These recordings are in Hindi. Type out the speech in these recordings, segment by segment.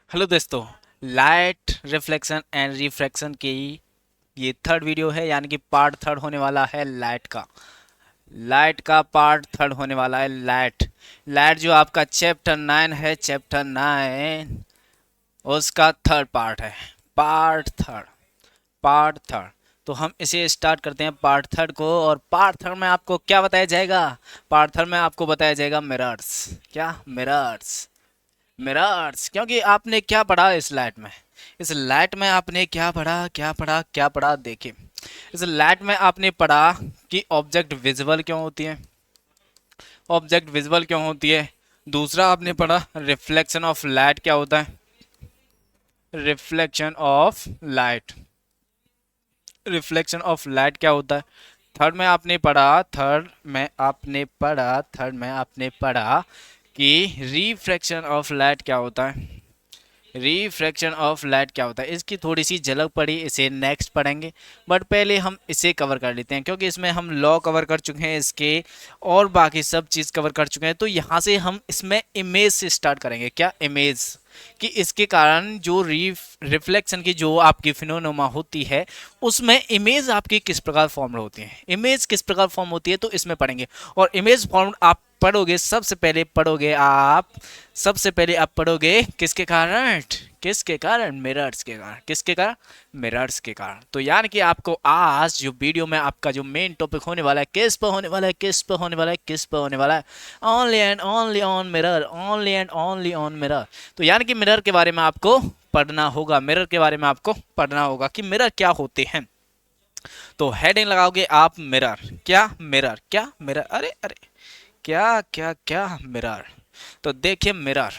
हेलो दोस्तों। लाइट रिफ्लेक्शन एंड रिफ्रैक्शन की ये थर्ड वीडियो है, यानी कि पार्ट थर्ड होने वाला है। लाइट का पार्ट थर्ड होने वाला है। लाइट लाइट जो आपका चैप्टर 9 है, चैप्टर 9 उसका थर्ड पार्ट है। पार्ट थर्ड तो हम इसे स्टार्ट करते हैं पार्ट थर्ड को। और पार्ट थर्ड में आपको क्या बताया जाएगा? पार्ट थर्ड में आपको बताया जाएगा मिरर्स। क्या? मिरर्स। क्योंकि आपने क्या पढ़ा इस लाइट में आपने क्या पढ़ा देखिए। इस लाइट में आपने पढ़ा कि ऑब्जेक्ट विजुअल क्यों होती है। दूसरा आपने पढ़ा रिफ्लेक्शन ऑफ लाइट क्या होता है। Reflection of light reflection of light क्या होता है। थर्ड में आपने पढ़ा कि रिफ्रैक्शन ऑफ लाइट क्या होता है। इसकी थोड़ी सी झलक पड़ी, इसे नेक्स्ट पढ़ेंगे। बट पहले हम इसे कवर कर लेते हैं, क्योंकि इसमें हम लॉ कवर कर चुके हैं इसके, और बाकी सब चीज़ कवर कर चुके हैं। तो यहाँ से हम इसमें इमेज से स्टार्ट करेंगे। क्या? इमेज। कि इसके कारण जो रिफ्लेक्शन की जो आपकी फिनोमेना होती है, उसमें इमेज आपकी किस प्रकार फॉर्म होती है, तो इसमें पढ़ेंगे। और इमेज फॉर्म आप पढ़ोगे, सबसे पहले आप पढ़ोगे किसके कारण मिरर्स के कारण। तो यानी कि आपको आज जो वीडियो में आपका जो मेन टॉपिक होने वाला है, किस पर होने वाला है। Only and only on mirror. तो यानी कि मिरर के बारे में आपको पढ़ना होगा कि मिरर क्या होते हैं। तो हेडिंग लगाओगे आप मिरर। क्या मिरर, अरे अरे, क्या मिरर। तो देखिए मिरर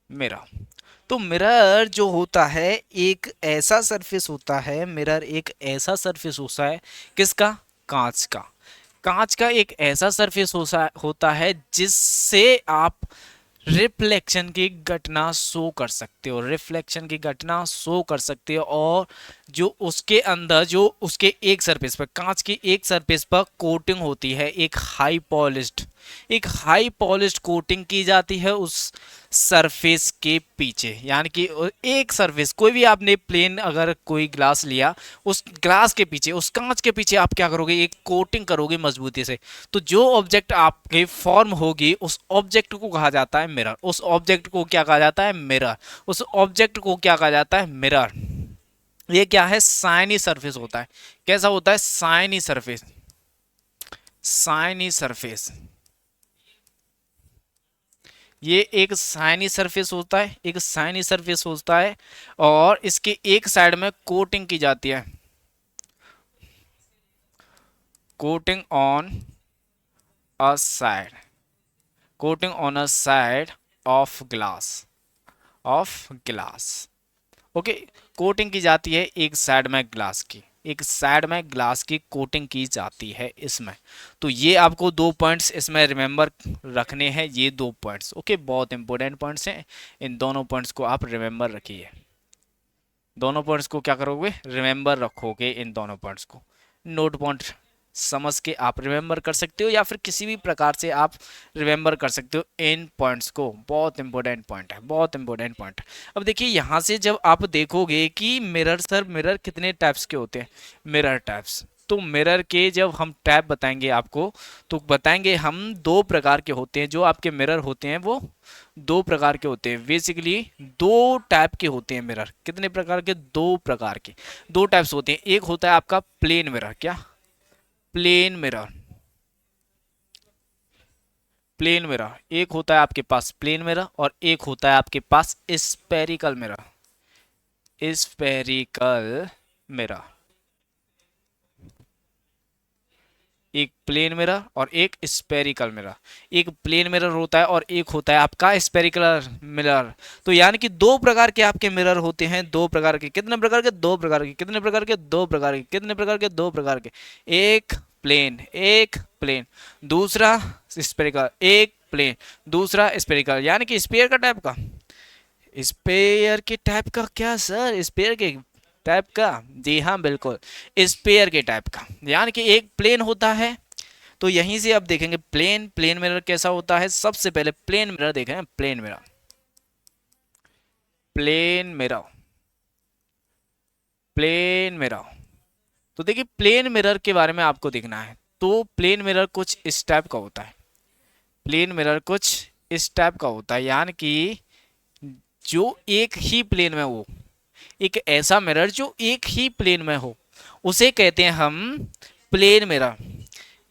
मिरर तो मिरर जो होता है, एक ऐसा सरफेस होता है। मिरर एक ऐसा सरफेस होता है। किसका? कांच का। कांच का एक ऐसा सरफेस होता है जिससे आप रिफ्लेक्शन की घटना शो कर सकते हो। और जो उसके अंदर, जो उसके एक सरफेस पर, कांच की एक सरफेस पर कोटिंग होती है, एक हाई पॉलिश्ड कोटिंग की जाती है उस सरफेस के पीछे। यानी कि एक सरफेस, कोई भी आपने प्लेन अगर कोई ग्लास लिया, उस ग्लास के पीछे, उस कांच के पीछे आप क्या करोगे? एक कोटिंग करोगे मजबूती से। तो जो ऑब्जेक्ट आपके फॉर्म होगी, उस ऑब्जेक्ट को कहा जाता है मिरर। ये क्या है? साइनी सरफेस होता है। कैसा होता है? साइनी सरफेस। ये एक साइनी सरफेस होता है और इसके एक साइड में कोटिंग की जाती है। Coating on a side coating on a side of glass. Okay. Coating की जाती है एक साइड में ग्लास की कोटिंग की जाती है इसमें। तो ये आपको 2 पॉइंट्स इसमें रिमेंबर रखने हैं। ये 2 पॉइंट्स ओके, बहुत इंपॉर्टेंट पॉइंट्स हैं। इन दोनों पॉइंट्स को आप रिमेंबर रखिए। दोनों पॉइंट्स को क्या करोगे? रिमेंबर रखोगे। इन दोनों पॉइंट्स को नोट पॉइंट समझ के आप रिमेंबर कर सकते हो, या फिर किसी भी प्रकार से आप रिमेंबर कर सकते हो इन पॉइंट्स को। बहुत इंपॉर्टेंट पॉइंट। अब देखिए, यहाँ से जब आप देखोगे कि मिरर कितने टाइप्स के होते हैं। मिरर टाइप्स, तो मिरर के जब हम टाइप बताएंगे आपको, तो बताएंगे हम 2 प्रकार के होते हैं। जो आपके मिरर होते हैं वो 2 प्रकार के होते हैं। बेसिकली 2 टाइप के होते हैं मिरर। कितने प्रकार के? 2 प्रकार के। 2 टाइप्स होते हैं। एक होता है आपका प्लेन मिरर। क्या? Plane mirror. एक होता है आपके पास प्लेन मिरर, और एक होता है आपके पास स्पेरिकल मिरर। एक प्लेन मिरर और एक स्पेरिकल मिरर। एक प्लेन मिरर होता है और एक होता है आपका स्पेरिकल मिरर। तो यानी कि 2 प्रकार के आपके मिरर होते हैं। 2 प्रकार के। कितने प्रकार के? 2 प्रकार के। कितने प्रकार के? 2 प्रकार के। कितने प्रकार के? 2 प्रकार के। एक प्लेन दूसरा स्पेरिकल। एक प्लेन दूसरा स्पेरिकल, यानी कि स्पेयर के टाइप का। क्या सर? स्पेयर के टाइप का? जी हाँ, बिल्कुल। स्पेयर के टाइप का, यानी कि एक प्लेन होता है, तो यहीं से अब देखेंगे प्लेन मिरर कैसा होता है। सबसे पहले प्लेन मिरर देखें, plane mirror, plane mirror, plane mirror. तो देखिए प्लेन मिरर के बारे में आपको देखना है। तो प्लेन मिरर कुछ इस टाइप का होता है, प्लेन मिरर कुछ इस टाइप का होता है, यानी कि जो एक ही प्लेन में हो, एक ऐसा मिरर जो एक ही प्लेन में हो, उसे कहते हैं हम plane mirror.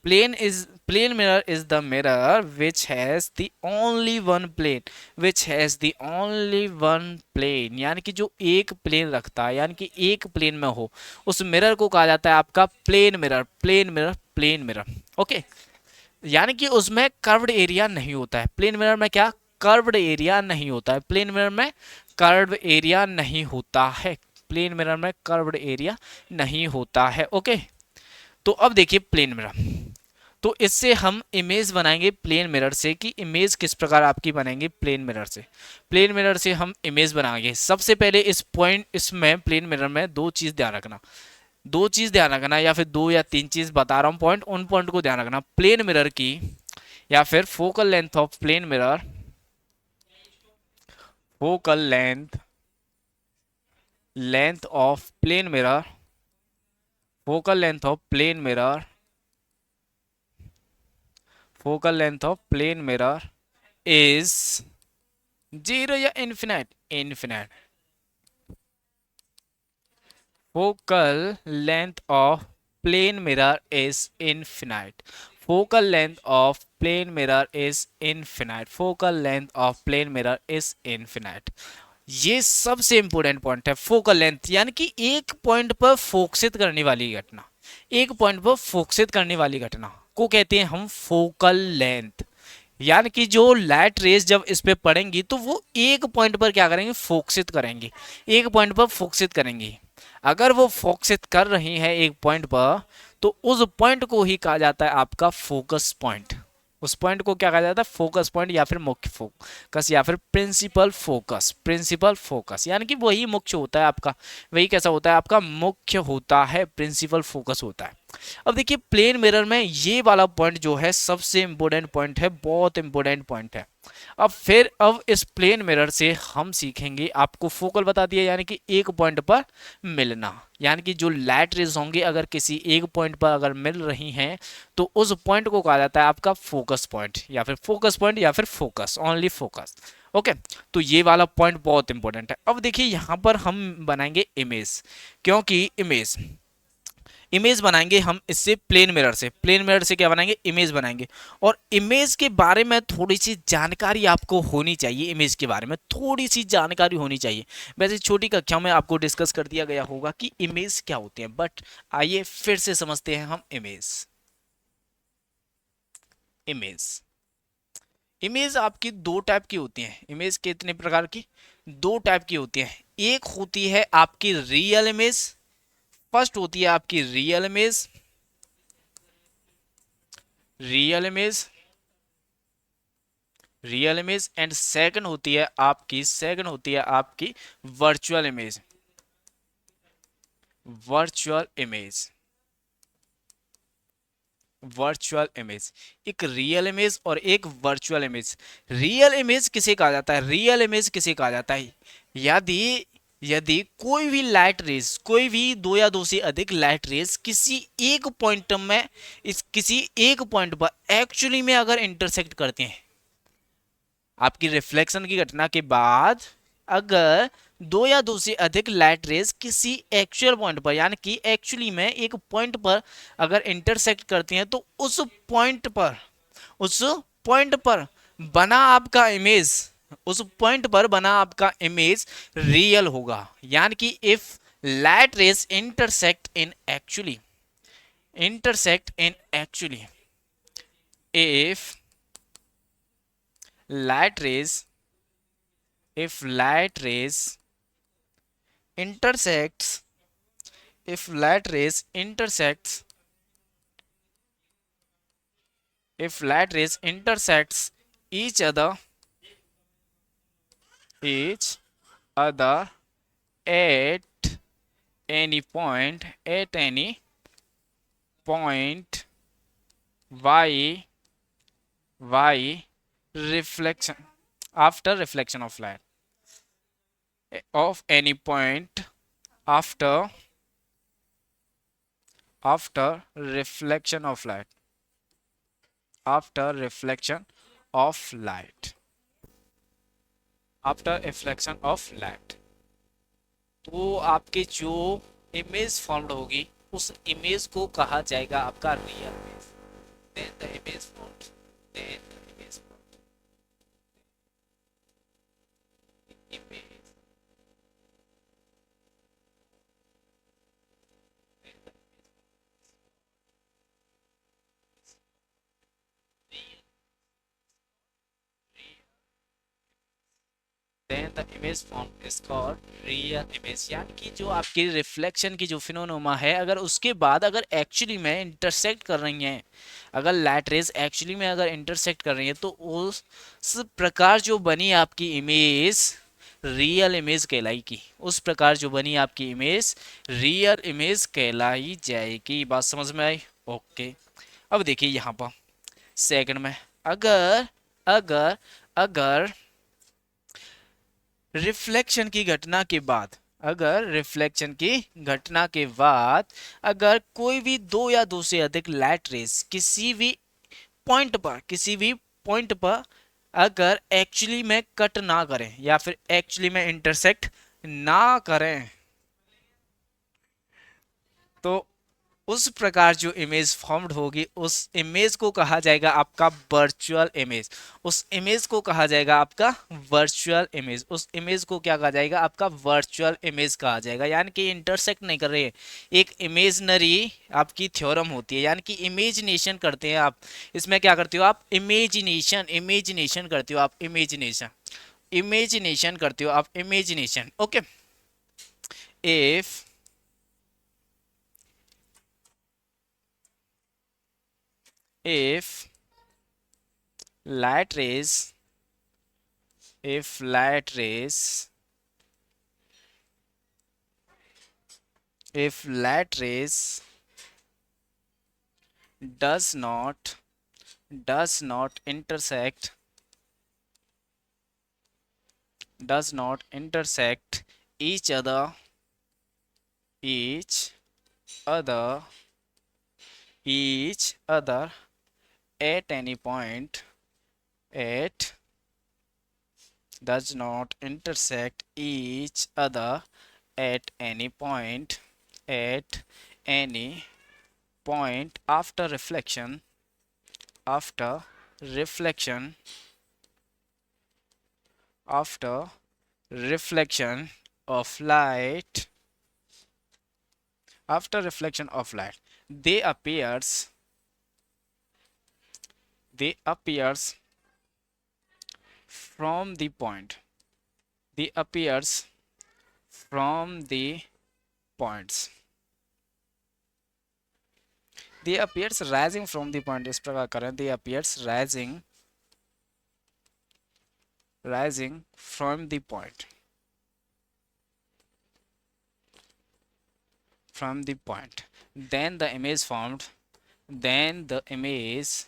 Plane mirror is the mirror which has the only one plane, which has the only one plane, यानी कि जो एक प्लेन रखता है, यानी कि एक प्लेन में हो, उस मिरर को कहा जाता है आपका plane mirror, plane mirror, plane mirror. Okay, यानी कि उसमें कर्व्ड एरिया नहीं होता है। प्लेन मिरर में क्या, कर्व्ड एरिया नहीं होता है। प्लेन मिरर में कर्व्ड एरिया नहीं होता है, प्लेन मिरर में कर्व्ड एरिया नहीं होता है। ओके, तो अब देखिए प्लेन मिरर, तो इससे हम इमेज बनाएंगे प्लेन मिरर से, कि इमेज किस प्रकार आपकी बनेंगे प्लेन मिरर से। प्लेन मिरर से हम इमेज बनाएंगे। सबसे पहले इस पॉइंट, इसमें प्लेन मिरर में दो चीज ध्यान रखना, दो चीज ध्यान रखना, या फिर दो या तीन चीज बता रहा हूं पॉइंट, उन पॉइंट को ध्यान रखना। प्लेन मिरर की या फिर focal length of plane mirror, focal length, length of plane mirror, focal length of plane mirror, focal length of plane mirror is zero or infinite, infinite. Focal length of plane mirror is infinite, focal length of plane mirror is infinite, focal length of plane mirror is infinite. ये सबसे इंपॉर्टेंट पॉइंट है, फोकल लेंथ, यानी कि एक पॉइंट पर फोकसित करने वाली घटना, एक पॉइंट पर फोकसित करने वाली घटना को कहते हैं हम फोकल लेंथ। यानी कि जो लाइट रेज जब इस पे पड़ेंगी तो वो एक पॉइंट पर क्या करेंगे, फोकसित करेंगे, एक पॉइंट पर फोकसित करेंगी। अगर वो फोकसित कर रही है एक पॉइंट पर, तो उस पॉइंट को ही कहा जाता है आपका फोकस पॉइंट। उस पॉइंट को क्या कहा जाता है, फोकस पॉइंट, या फिर मुख्य फोकस, या फिर प्रिंसिपल फोकस, प्रिंसिपल फोकस, यानी कि वही मुख्य होता है आपका, वही कैसा होता है आपका, मुख्य होता है, प्रिंसिपल फोकस होता है। अब देखिए प्लेन मिरर में ये वाला पॉइंट जो है सबसे इंपॉर्टेंट पॉइंट है, बहुत इंपॉर्टेंट पॉइंट है। अब इस प्लेन मिरर से हम सीखेंगे, आपको फोकल बता दिया, यानी कि एक पॉइंट पर मिलना, यानी कि जो लाइट रेज होंगे अगर किसी एक पॉइंट पर अगर मिल रही हैं, तो उस पॉइंट को कहा जाता है आपका फोकस पॉइंट, या फिर फोकस पॉइंट, या फिर फोकस, ओनली फोकस। ओके, तो ये वाला पॉइंट बहुत इंपॉर्टेंट है। अब देखिए यहां पर हम बनाएंगे इमेज, क्योंकि इमेज, इमेज बनाएंगे हम इससे प्लेन मिरर से, प्लेन मिरर से क्या बनाएंगे, इमेज बनाएंगे। और इमेज के बारे में थोड़ी सी जानकारी आपको होनी चाहिए, इमेज के बारे में थोड़ी सी जानकारी होनी चाहिए। वैसे छोटी कक्षा में आपको डिस्कस कर दिया गया होगा कि इमेज क्या होती है, बट आइए फिर से समझते हैं हम इमेज। इमेज, इमेज आपकी दो टाइप की होती है। इमेज कितने प्रकार की, दो टाइप की होती है। एक होती है आपकी रियल इमेज, फर्स्ट होती है आपकी real image, real image, real image, and second होती है आपकी virtual image, virtual image, virtual image. एक रियल इमेज और एक वर्चुअल इमेज। रियल इमेज किसे कहा जाता है, रियल इमेज किसे कहा जाता है, यदि यदि कोई भी लाइट रेज, कोई भी दो या दो से अधिक लाइट रेज किसी एक पॉइंट में, इस किसी एक पॉइंट पर एक्चुअली में अगर इंटरसेक्ट करते हैं, आपकी रिफ्लेक्शन की घटना के बाद अगर दो या दो से अधिक लाइट रेज किसी एक्चुअल पॉइंट पर, यानी कि एक्चुअली में एक पॉइंट पर अगर इंटरसेक्ट करती हैं, तो उस पॉइंट पर, उस पॉइंट पर बना आपका इमेज, उस पॉइंट पर बना आपका इमेज रियल होगा। यानी कि if light rays intersect in actually, intersect in actually, if light rays, if light rays intersects, if light rays intersects, if light rays intersects each other, each other at any point, at any point y reflection after reflection of light of any point after reflection of light after reflection of light after reflection of light. तो आपके जो इमेज फॉर्म्ड होगी उस इमेज को कहा जाएगा आपका real image. Then the image formed then the image formed image then the image form is called real image. यानी कि जो आपकी रिफ्लेक्शन की जो फिनोमेना है अगर उसके बाद अगर एक्चुअली में इंटरसेक्ट कर रही हैं, अगर लाइट रेज एक्चुअली में अगर इंटरसेक्ट कर रही है तो उस प्रकार जो बनी आपकी इमेज रियल इमेज कहलाएगी। उस प्रकार जो बनी आपकी इमेज रियल इमेज कहलाई जाएगी। बात समझ में आई? ओके। अब देखिए यहाँ पर सेकंड में अगर अगर अगर रिफ्लेक्शन की घटना के बाद अगर रिफ्लेक्शन की घटना के बाद अगर कोई भी दो या दो से अधिक लाइट रेज किसी भी पॉइंट पर अगर एक्चुअली में कट ना करें या फिर एक्चुअली में इंटरसेक्ट ना करें तो उस प्रकार जो इमेज फॉर्म्ड होगी उस इमेज को कहा जाएगा आपका वर्चुअल इमेज। उस इमेज को कहा जाएगा आपका वर्चुअल इमेज। उस इमेज को क्या कहा जाएगा? आपका वर्चुअल इमेज कहा जाएगा। यानी कि इंटरसेक्ट नहीं कर रहे हैं, एक इमेजनरी आपकी थ्योरम होती है। यानी कि इमेजिनेशन करते हैं आप। इसमें क्या करते हो आप? इमेजिनेशन इमेजिनेशन करते हो आप। इमेजिनेशन इमेजिनेशन करते हो आप। Imagination. Okay. If if light rays if light rays if light rays does not intersect each other each other at any point does not intersect each other at any point after reflection after reflection of light they appears from the point they appears from the points they appears rising from the point। इस प्रकार करें they appears rising from the point then the image formed then the image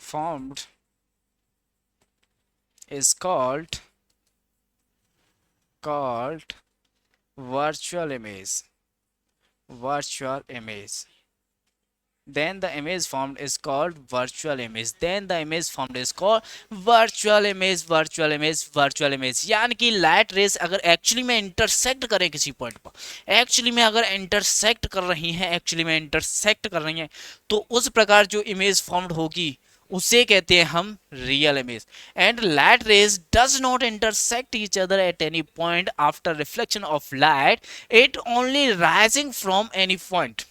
formed is called virtual image then the image formed is called virtual image यानी कि लाइट रेस अगर एक्चुअली में इंटरसेक्ट करें किसी पॉइंट पर एक्चुअली में अगर इंटरसेक्ट कर रही हैं तो उस प्रकार जो इमेज फॉर्म्ड होगी उसे कहते हैं हम real image. And light rays does not intersect each other at any point after reflection of light it only rising from any point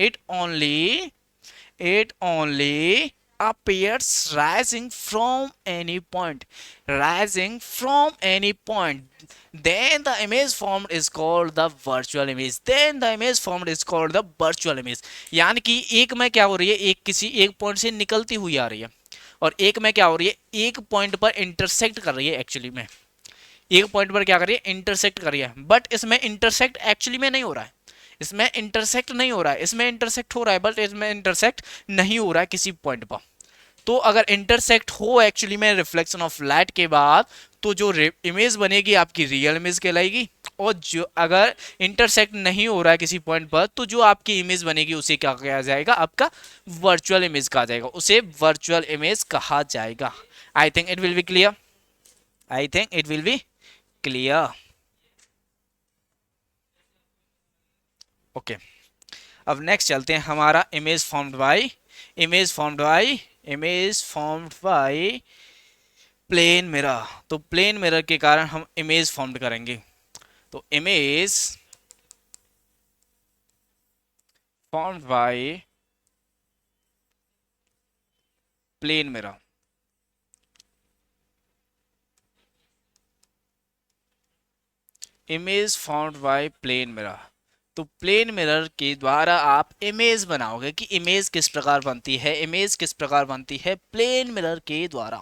it only appears rising from any point then the image formed is called the virtual image यानी कि एक में क्या हो रही है एक किसी एक पॉइंट से निकलती हुई आ रही है और एक में क्या हो रही है एक पॉइंट पर इंटरसेक्ट कर रही है। एक्चुअली में एक पॉइंट पर क्या कर रही है इंटरसेक्ट कर रही है बट इसमें इंटरसेक्ट एक्चुअली में नहीं हो रहा है इसमें इंटरसेक्ट नहीं हो रहा है, इसमें इंटरसेक्ट हो रहा है बट इसमें इंटरसेक्ट नहीं हो रहा है किसी पॉइंट पर। तो अगर इंटरसेक्ट हो एक्चुअली में रिफ्लेक्शन ऑफ लाइट के बाद, तो जो इमेज बनेगी आपकी रियल इमेज कहलाएगी। और जो अगर इंटरसेक्ट नहीं हो रहा है किसी पॉइंट पर, तो जो आपकी इमेज बनेगी उसे क्या कहा जाएगा, आपका वर्चुअल इमेज कहा जाएगा, उसे वर्चुअल इमेज कहा जाएगा। I think it will be clear, I think it will be clear. Okay, अब नेक्स्ट चलते हैं हमारा image formed by, image formed by, image formed by plane mirror. तो प्लेन मिरर के कारण हम इमेज फॉर्म्ड करेंगे। तो image formed by plane mirror, image formed by plane mirror. तो प्लेन मिरर के द्वारा आप इमेज बनाओगे कि इमेज किस प्रकार बनती है, इमेज किस प्रकार बनती है प्लेन मिरर के द्वारा,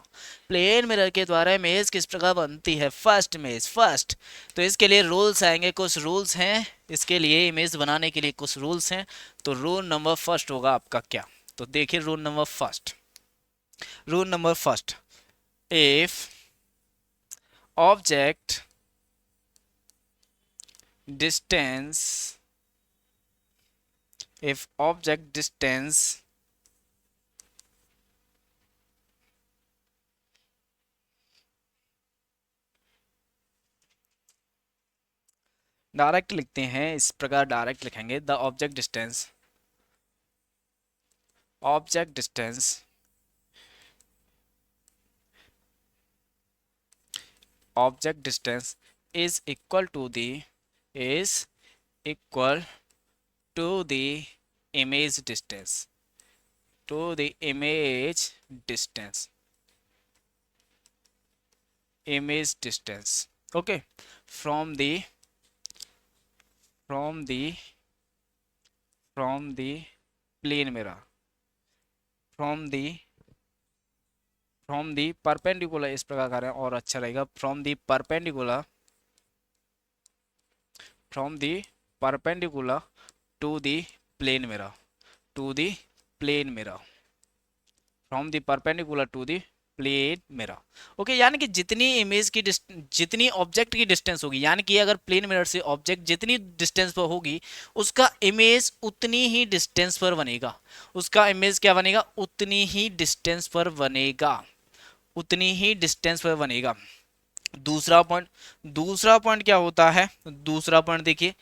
प्लेन मिरर के द्वारा इमेज किस प्रकार बनती है, फर्स्ट इमेज फर्स्ट। तो इसके लिए रूल्स आएंगे, कुछ रूल्स हैं इसके लिए, इमेज बनाने के लिए कुछ रूल्स हैं। तो रूल नंबर फर्स्ट होगा आपका क्या, तो देखिए rule number first, rule number first, if object distance, if object distance direct लिखते हैं, इस प्रकार डायरेक्ट लिखेंगे, the object distance, object distance object distance is equal to the, is equal to the image distance, to the image distance, image distance, okay, from the, from the, from the plane mirror, from the, from the perpendicular, इस प्रकार करें और अच्छा रहेगा, from the perpendicular, from the perpendicular to the plane mirror, to the plane mirror, from the perpendicular to the plane mirror. Okay, यानी कि जितनी इमेज की जितनी ऑब्जेक्ट की डिस्टेंस होगी, यानी कि अगर प्लेन मिरर से ऑब्जेक्ट जितनी डिस्टेंस पर होगी, उसका इमेज उतनी ही डिस्टेंस पर बनेगा, उसका इमेज क्या बनेगा, उतनी ही डिस्टेंस पर बनेगा, उतनी ही डिस्टेंस पर बनेगा। दूसरा पॉइंट, दूसरा पॉइंट क्या होता है, दूसरा पॉइंट देखिए,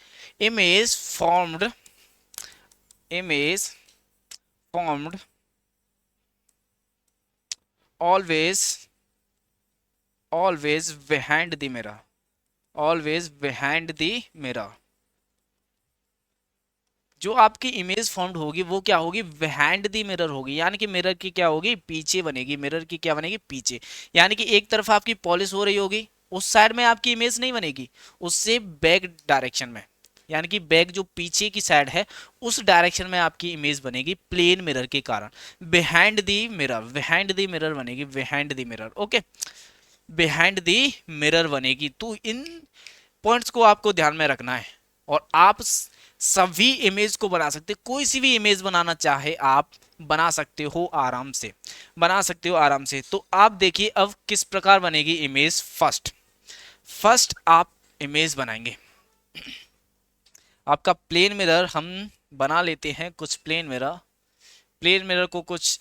image formed, image formed always, always behind the mirror, always behind the mirror. जो आपकी इमेज फॉर्म्ड होगी वो क्या होगी, बिहाइंड दी मिरर होगी, यानी कि मिरर की क्या होगी, पीछे बनेगी, मिरर की क्या बनेगी, पीछे। यानी कि एक तरफ आपकी पॉलिश हो रही होगी, उस साइड में आपकी इमेज नहीं बनेगी, उससे बैक डायरेक्शन में, यानी कि बैक जो पीछे की साइड है उस डायरेक्शन में आपकी इमेज बनेगी प्लेन मिरर के कारण, behind the mirror, behind the mirror बनेगी, behind the mirror, okay, behind the mirror बनेगी। तो इन पॉइंट्स को आपको ध्यान में रखना है, और आप सभी इमेज को बना सकते, कोई सी भी इमेज बनाना चाहे आप बना सकते हो आराम से, बना सकते हो आराम से। तो आप देखिए अब किस प्रकार बनेगी इमेज, फर्स्ट, फर्स्ट आप इमेज बनाएंगे, आपका प्लेन मिरर हम बना लेते हैं, कुछ प्लेन मिरर, प्लेन मिरर को कुछ,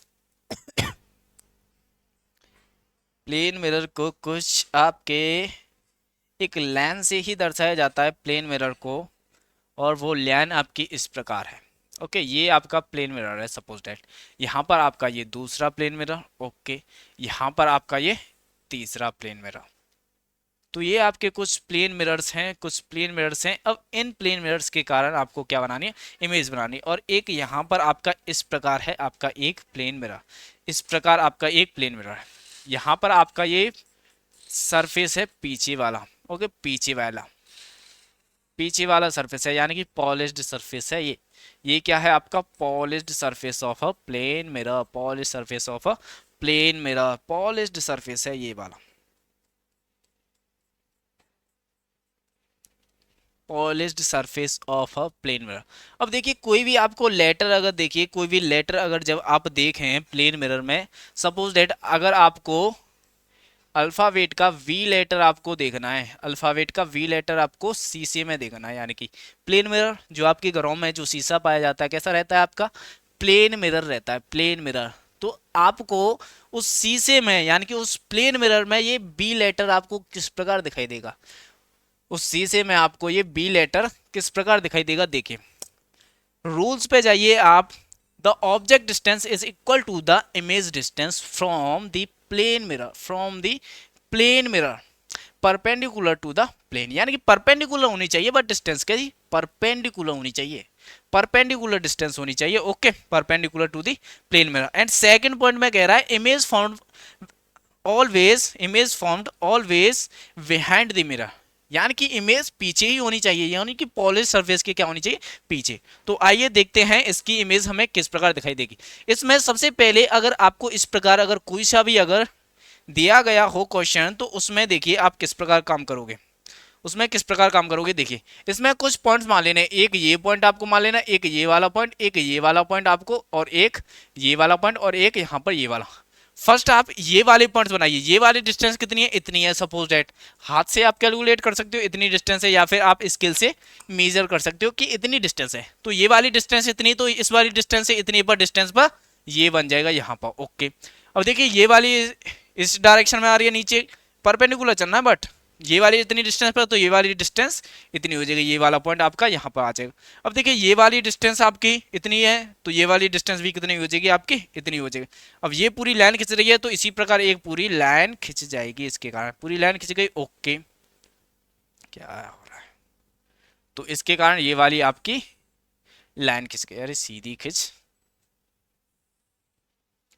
प्लेन मिरर को कुछ आपके एक लाइन से ही दर्शाया जाता है प्लेन मिरर को, और वो लाइन आपकी इस प्रकार है। ओके, ये आपका प्लेन मिरर है, सपोज दैट यहाँ पर आपका ये दूसरा प्लेन मिरर, ओके, यहाँ पर आपका ये तीसरा प्लेन मिरर। तो ये आपके कुछ प्लेन मिरर्स हैं, कुछ प्लेन मिरर्स हैं। अब इन प्लेन मिरर्स के कारण आपको क्या बनानी है, इमेज बनानी है। और एक यहाँ पर आपका इस प्रकार है आपका एक प्लेन मिरर, इस प्रकार आपका एक प्लेन मिरर है। यहाँ पर आपका ये सरफेस है पीछे वाला, ओके, पीछे वाला, पीछे वाला सरफेस है, यानी कि पॉलिश्ड सरफेस है ये क्या है आपका, polished surface of a plane mirror, polished surface of a plane mirror, polished surface है ये वाला। Polished surface of a plane mirror. अब देखिए कोई भी आपको लेटर अगर देखिए कोई भी लेटर अगर जब आप देखें प्लेन मिरर में, सपोज दैट अगर आपको अल्फाबेट का वी लेटर आपको देखना है, अल्फाबेट का वी लेटर आपको शीशे में देखना है, यानी कि प्लेन मिरर जो आपके घरों में जो शीशा पाया जाता है कैसा रहता है आपका, प्लेन मिरर रहता है, प्लेन मिरर। तो आपको उस शीशे में यानी कि उस प्लेन मिरर में ये बी लेटर आपको किस प्रकार दिखाई देगा, उस शीशे में आपको ये बी लेटर किस प्रकार दिखाई देगा। देखिए रूल्स पे जाइए आप, the object distance is equal to the image distance from the plane mirror, from the plane mirror perpendicular to the plane, यानी कि परपेंडिकुलर होनी चाहिए बट डिस्टेंस क्या जी, परपेंडिकुलर होनी चाहिए, परपेंडिकुलर डिस्टेंस होनी चाहिए, okay, perpendicular to the plane mirror. And second point में कह रहा है image found always, image formed always behind the mirror, यानी कि इमेज पीछे ही होनी चाहिए, यानी कि पॉलिश सरफेस के क्या होनी चाहिए, पीछे। तो आइए देखते हैं इसकी इमेज हमें किस प्रकार दिखाई देगी। इसमें सबसे पहले अगर आपको इस प्रकार अगर कोई सा भी अगर दिया गया हो क्वेश्चन, तो उसमें देखिए आप किस प्रकार काम करोगे, उसमें किस प्रकार काम करोगे। देखिए इसमें कुछ पॉइंट्स मान लेने, एक ये पॉइंट आपको मान लेना, एक ये वाला पॉइंट, एक ये वाला पॉइंट आपको, और एक ये वाला पॉइंट, और एक यहाँ पर ये वाला। फर्स्ट आप ये वाले पॉइंट्स बनाइए, ये वाली डिस्टेंस कितनी है, इतनी है, सपोज दैट हाथ से आप कैलकुलेट कर सकते हो इतनी डिस्टेंस है, या फिर आप स्केल से मेजर कर सकते हो कि इतनी डिस्टेंस है। तो ये वाली डिस्टेंस इतनी, तो इस वाली डिस्टेंस से इतनी पर डिस्टेंस पर ये बन जाएगा यहाँ पर, ओके। अब देखिए ये वाली इस डायरेक्शन में आ रही है, नीचे परपेंडिकुलर चलना है, बट ये वाली इतनी डिस्टेंस पर, तो ये वाली डिस्टेंस इतनी हो जाएगी, ये वाला पॉइंट आपका यहाँ पर आ जाएगा। अब देखिए ये वाली डिस्टेंस आपकी इतनी है, तो ये वाली डिस्टेंस भी कितनी हो जाएगी आपकी, इतनी हो जाएगी। अब ये पूरी लाइन खिंच रही है, तो इसी प्रकार एक पूरी लाइन खिंच जाएगी, इसके कारण पूरी लाइन खिंच गई, ओके। क्या हो रहा है, तो इसके कारण ये वाली आपकी लाइन खिंच गई, अरे सीधी खिंच,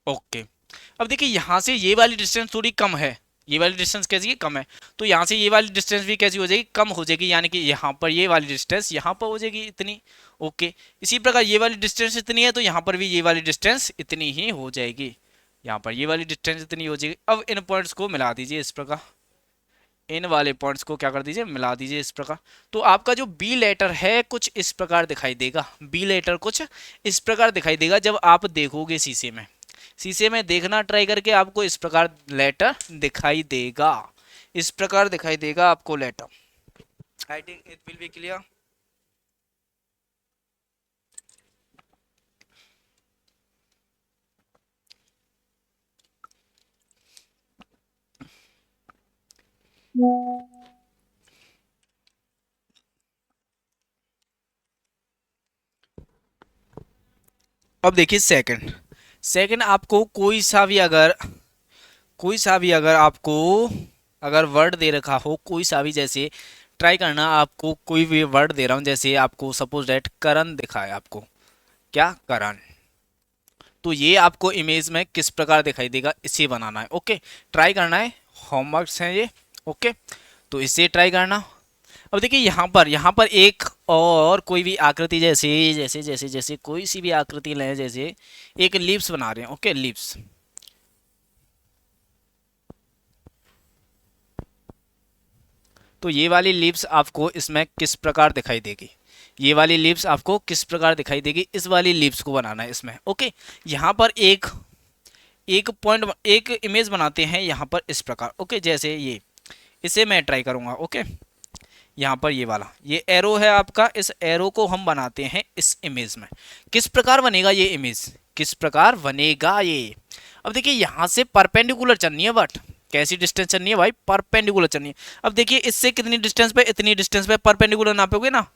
ओके। अब देखिए यहाँ से ये वाली डिस्टेंस थोड़ी कम है, ये वाली डिस्टेंस कैसी है, कम है, तो यहाँ से ये वाली डिस्टेंस भी कैसी हो जाएगी, कम हो जाएगी, यानी कि यहाँ पर ये वाली डिस्टेंस यहाँ पर हो जाएगी इतनी, ओके। इसी प्रकार ये वाली डिस्टेंस इतनी है, तो यहाँ पर भी ये वाली डिस्टेंस इतनी ही हो जाएगी, यहाँ पर ये वाली डिस्टेंस इतनी हो जाएगी। अब इन पॉइंट्स को मिला दीजिए इस प्रकार, इन वाले पॉइंट्स को क्या कर दीजिए, मिला दीजिए इस प्रकार। तो आपका जो बी लेटर है कुछ इस प्रकार दिखाई देगा, बी लेटर कुछ इस प्रकार दिखाई देगा जब आप देखोगे शीशे में, शीशे में देखना ट्राई करके आपको इस प्रकार लेटर दिखाई देगा, इस प्रकार दिखाई देगा आपको letter. I think it will be clear. अब देखिए सेकंड, सेकंड आपको कोई सा भी अगर आपको अगर वर्ड दे रखा हो, कोई सा भी, जैसे ट्राई करना, आपको कोई भी वर्ड दे रहा हूँ, जैसे आपको सपोज दैट करण दिखा है, आपको क्या करण, तो ये आपको इमेज में किस प्रकार दिखाई देगा, इसे बनाना है, ओके। ट्राई करना है, होमवर्क्स हैं ये, ओके, तो इसे ट्राई करना। अब देखिए यहाँ पर एक और कोई भी आकृति, जैसे जैसे जैसे जैसे कोई सी भी आकृति लें, जैसे एक लिप्स बना रहे हैं, ओके, लिप्स। तो ये वाली लिप्स आपको इसमें किस प्रकार दिखाई देगी, ये वाली लिप्स आपको किस प्रकार दिखाई देगी, इस वाली लिप्स को बनाना है इसमें, ओके। यहाँ पर एक एक पॉइंट, एक इमेज बनाते हैं यहाँ पर इस प्रकार, ओके, जैसे ये, इसे मैं ट्राई करूँगा, ओके। यहाँ पर ये वाला ये एरो है आपका, इस एरो को हम बनाते हैं इस इमेज में, किस प्रकार बनेगा ये इमेज, किस प्रकार बनेगा ये। अब देखिए यहाँ से परपेंडिकुलर चलनी है, बट कैसी डिस्टेंस चलनी है भाई, परपेंडिकुलर चलनी है। अब देखिए इससे कितनी डिस्टेंस पे, इतनी डिस्टेंस पे परपेंडिकुलर नापोगे ना,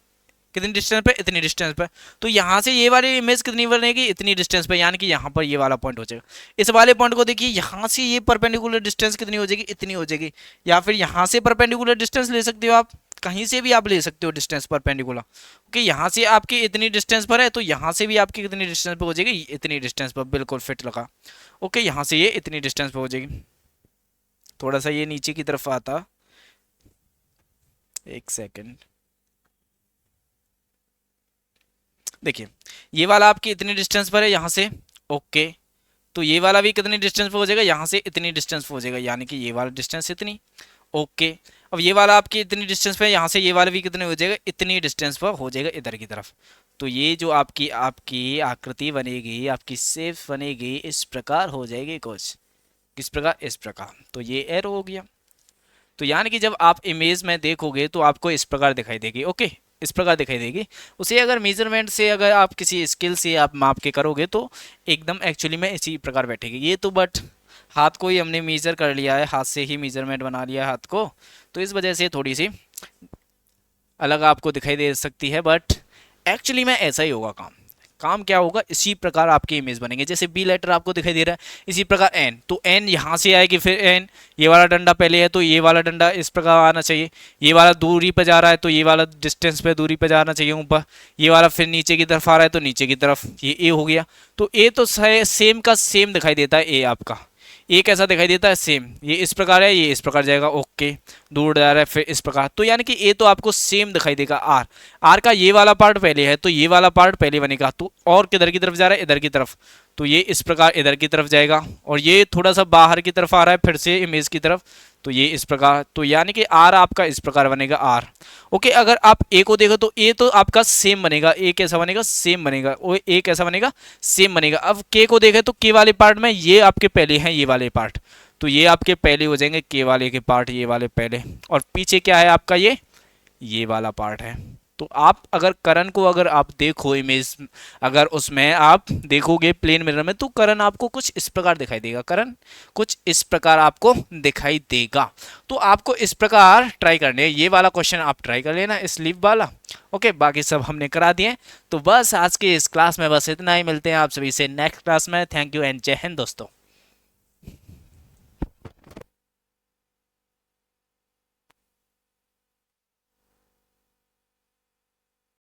कितनी डिस्टेंस पे, इतनी डिस्टेंस पे, तो यहाँ से ये वाली इमेज कितनी बनेगी, इतनी डिस्टेंस पे, यानी कि यहाँ पर ये वाला पॉइंट हो जाएगा। इस वाले पॉइंट को देखिए, यहाँ से ये परपेंडिकुलर डिस्टेंस कितनी हो जाएगी, इतनी हो जाएगी, या फिर यहाँ से परपेंडिकुलर डिस्टेंस ले सकते हो आप, कहीं से भी आप ले सकते हो डिस्टेंस परपेंडिकुलर, ओके। यहाँ से आपकी इतनी डिस्टेंस पर है, तो यहाँ से भी आपकी कितनी डिस्टेंस पर हो जाएगी, इतनी डिस्टेंस पर, बिल्कुल फिट लगा, ओके। यहाँ से ये इतनी डिस्टेंस पर हो जाएगी, थोड़ा सा ये नीचे की तरफ आता, एक सेकेंड, देखिए ये वाला आपकी इतनी डिस्टेंस पर है यहाँ से, ओके। तो ये वाला भी कितनी डिस्टेंस पे हो जाएगा, यहाँ से इतनी डिस्टेंस पे हो जाएगा, यानी कि ये वाला डिस्टेंस इतनी, ओके, अब ये वाला आपकी इतनी डिस्टेंस पे है, यहाँ से ये वाला भी कितने हो जाएगा, इतनी डिस्टेंस पर हो जाएगा इधर की तरफ। तो ये जो आपकी आपकी आकृति बनेगी, आपकी शेप बनेगी, इस प्रकार हो जाएगी कुछ, किस प्रकार, इस प्रकार। तो ये एरो हो गया। तो यानी कि जब आप इमेज में देखोगे तो आपको इस प्रकार दिखाई देगी। ओके, इस प्रकार दिखाई देगी। उसे अगर मेजरमेंट से अगर आप किसी स्केल से आप माप के करोगे तो एकदम एक्चुअली में इसी प्रकार बैठेगी। ये तो बट हाथ को ही हमने मेजर कर लिया है, हाथ से ही मेजरमेंट बना लिया है हाथ को, तो इस वजह से थोड़ी सी अलग आपको दिखाई दे सकती है, बट एक्चुअली में ऐसा ही होगा काम। काम क्या होगा, इसी प्रकार आपकी इमेज बनेंगे। जैसे बी लेटर आपको दिखाई दे रहा है, इसी प्रकार एन, तो एन यहाँ से आएगी, फिर एन, ये वाला डंडा पहले है तो ये वाला डंडा इस प्रकार आना चाहिए, ये वाला दूरी पे जा रहा है तो ये वाला डिस्टेंस पे दूरी पे जाना चाहिए ऊपर, ये वाला फिर नीचे की तरफ आ रहा है तो नीचे की तरफ, ये ए हो गया। तो ए तो सेम का सेम दिखाई देता है, ए आपका ए कैसा दिखाई देता है, सेम, ये इस प्रकार है, ये इस प्रकार जाएगा, ओके, दूर जा रहा है फिर इस प्रकार। तो यानी कि ए तो आपको सेम दिखाई देगा। आर, आर का ये वाला पार्ट पहले है तो ये वाला पार्ट पहले बनेगा, तो और किधर की तरफ जा रहा है, इधर की तरफ, तो ये इस प्रकार इधर की तरफ जाएगा, और ये थोड़ा सा बाहर की तरफ आ रहा है फिर से इमेज की तरफ, तो ये इस प्रकार। तो यानी कि आर आपका इस प्रकार बनेगा, आर। ओके, अगर आप ए को देखो तो ए तो आपका सेम बनेगा, ए कैसा बनेगा, सेम बनेगा, और ए कैसा बनेगा, सेम बनेगा। अब के को देखें तो के वाले पार्ट में ये आपके पहले हैं, ये वाले पार्ट, तो ये आपके पहले हो जाएंगे, के वाले के पार्ट ये वाले पहले, और पीछे क्या है आपका, ये वाला पार्ट है। तो आप अगर करण को अगर आप देखो इमेज, अगर उसमें आप देखोगे प्लेन मिरर में, तो करण आपको कुछ इस प्रकार दिखाई देगा, करण कुछ इस प्रकार आपको दिखाई देगा। तो आपको इस प्रकार ट्राई करने, ये वाला क्वेश्चन आप ट्राई कर लेना, स्लीप वाला। ओके, बाकी सब हमने करा दिए। तो बस आज के इस क्लास में बस इतना ही, मिलते हैं आप सभी से नेक्स्ट क्लास में। थैंक यू एंड जय हिंद दोस्तों।